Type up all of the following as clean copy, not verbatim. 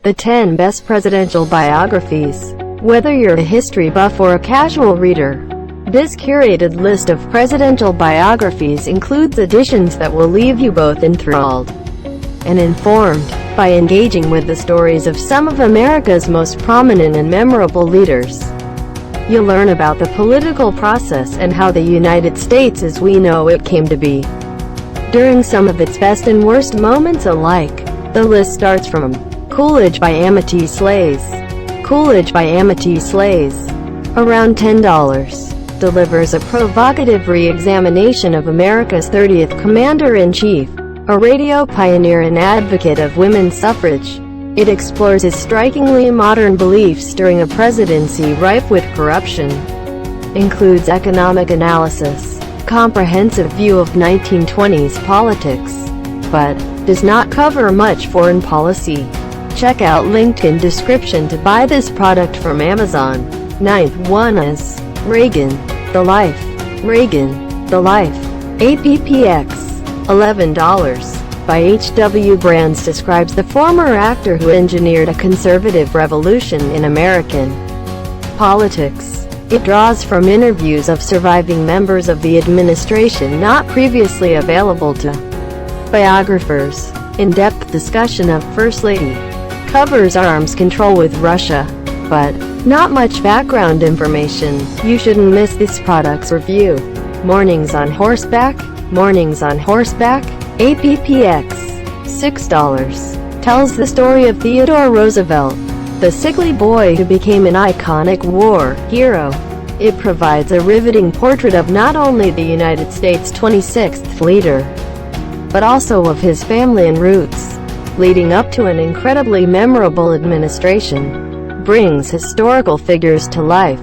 The 10 Best Presidential Biographies. Whether you're a history buff or a casual reader, this curated list of presidential biographies includes editions that will leave you both enthralled and informed by engaging with the stories of some of America's most prominent and memorable leaders. You'll learn about the political process and how the United States as we know it came to be, during some of its best and worst moments alike. The list starts from Coolidge by Amity Shlaes. Coolidge by Amity Shlaes, around $10, delivers a provocative re-examination of America's 30th Commander-in-Chief, a radio pioneer and advocate of women's suffrage. It explores his strikingly modern beliefs during a presidency rife with corruption. Includes economic analysis, comprehensive view of 1920s politics, but does not cover much foreign policy. Check out linked in description to buy this product from Amazon. Ninth one is Reagan, The Life. Reagan, The Life. APPX, $11. By H.W. Brands describes the former actor who engineered a conservative revolution in American politics. It draws from interviews of surviving members of the administration not previously available to biographers. In-depth discussion of First Lady. Covers arms control with Russia, but not much background information. You shouldn't miss this product's review. Mornings on Horseback. Mornings on Horseback. APPX, $6. Tells the story of Theodore Roosevelt, the sickly boy who became an iconic war hero. It provides a riveting portrait of not only the United States' 26th leader, but also of his family and roots, leading up to an incredibly memorable administration. Brings historical figures to life,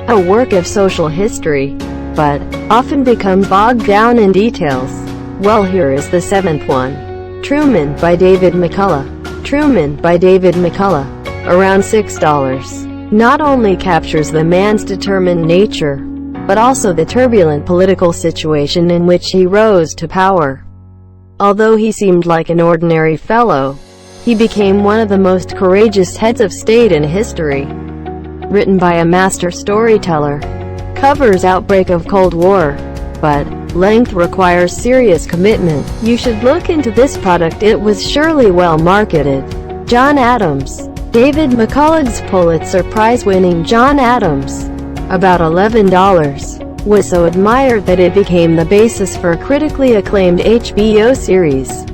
a work of social history, but often becomes bogged down in details. Well, here is the 7th one. Truman by David McCullough. Truman by David McCullough, around $6. Not only captures the man's determined nature, but also the turbulent political situation in which he rose to power. Although he seemed like an ordinary fellow, he became one of the most courageous heads of state in history. Written by a master storyteller. Covers outbreak of Cold War, but length requires serious commitment. You should look into this product. It was surely well marketed. John Adams. David McCullough's Pulitzer Prize-winning John Adams, about $11, was so admired that it became the basis for a critically acclaimed HBO series.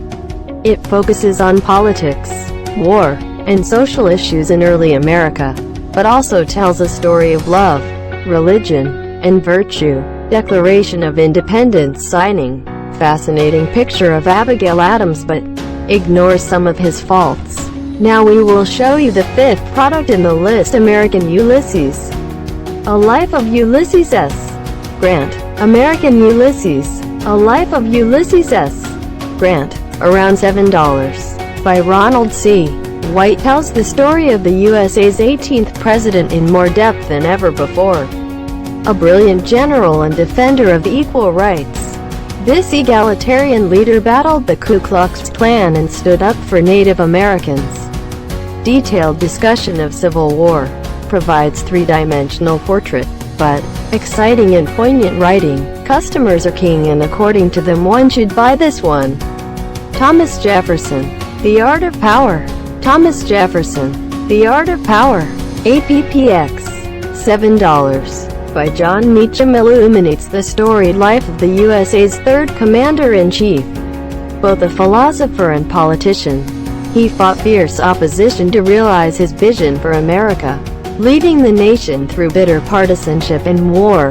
It focuses on politics, war, and social issues in early America, but also tells a story of love, religion, and virtue. Declaration of Independence signing. Fascinating picture of Abigail Adams, but ignores some of his faults. Now we will show you the 5th product in the list. American Ulysses. A Life of Ulysses S. Grant. American Ulysses, A Life of Ulysses S. Grant, around $7. By Ronald C. White tells the story of the USA's 18th president in more depth than ever before. A brilliant general and defender of equal rights, this egalitarian leader battled the Ku Klux Klan and stood up for Native Americans. Detailed discussion of Civil War. Provides three-dimensional portrait, but exciting and poignant writing. Customers are king, and according to them one should buy this one. Thomas Jefferson, The Art of Power. Thomas Jefferson, The Art of Power. APPX, $7. By John Meacham illuminates the storied life of the USA's 3rd Commander-in-Chief. Both a philosopher and politician, he fought fierce opposition to realize his vision for America, leading the nation through bitter partisanship and war.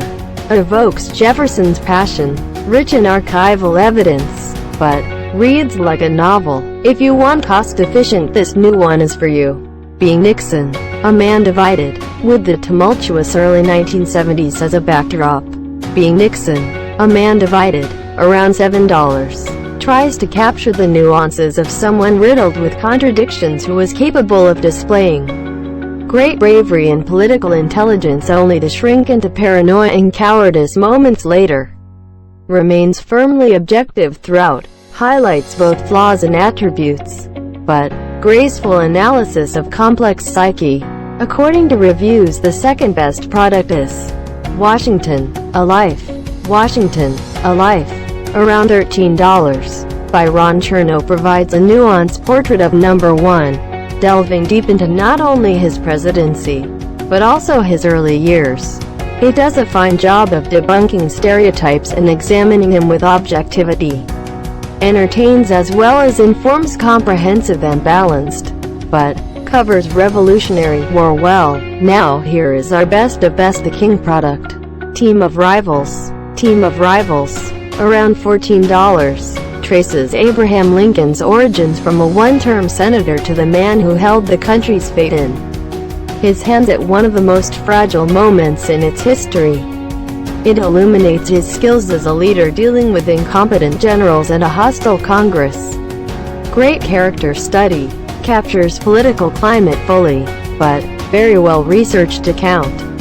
Evokes Jefferson's passion, rich in archival evidence, but reads like a novel. If you want cost-efficient, this new one is for you. Being Nixon, A Man Divided, with the tumultuous early 1970s as a backdrop. Being Nixon, A Man Divided, around $7, tries to capture the nuances of someone riddled with contradictions who was capable of displaying great bravery and political intelligence only to shrink into paranoia and cowardice moments later. Remains firmly objective throughout, highlights both flaws and attributes, but graceful analysis of complex psyche. According to reviews, the second best product is Washington, A Life. Washington, A Life, around $13, by Ron Chernow, provides a nuanced portrait of number one, delving deep into not only his presidency, but also his early years. He does a fine job of debunking stereotypes and examining them with objectivity. Entertains as well as informs, comprehensive and balanced, but covers Revolutionary War well. Now here is our best of best The King product. Team of Rivals. Team of Rivals, around $14, traces Abraham Lincoln's origins from a one-term senator to the man who held the country's fate in his hands at one of the most fragile moments in its history. It illuminates his skills as a leader dealing with incompetent generals and a hostile Congress. Great character study, captures political climate fully, but very well researched account.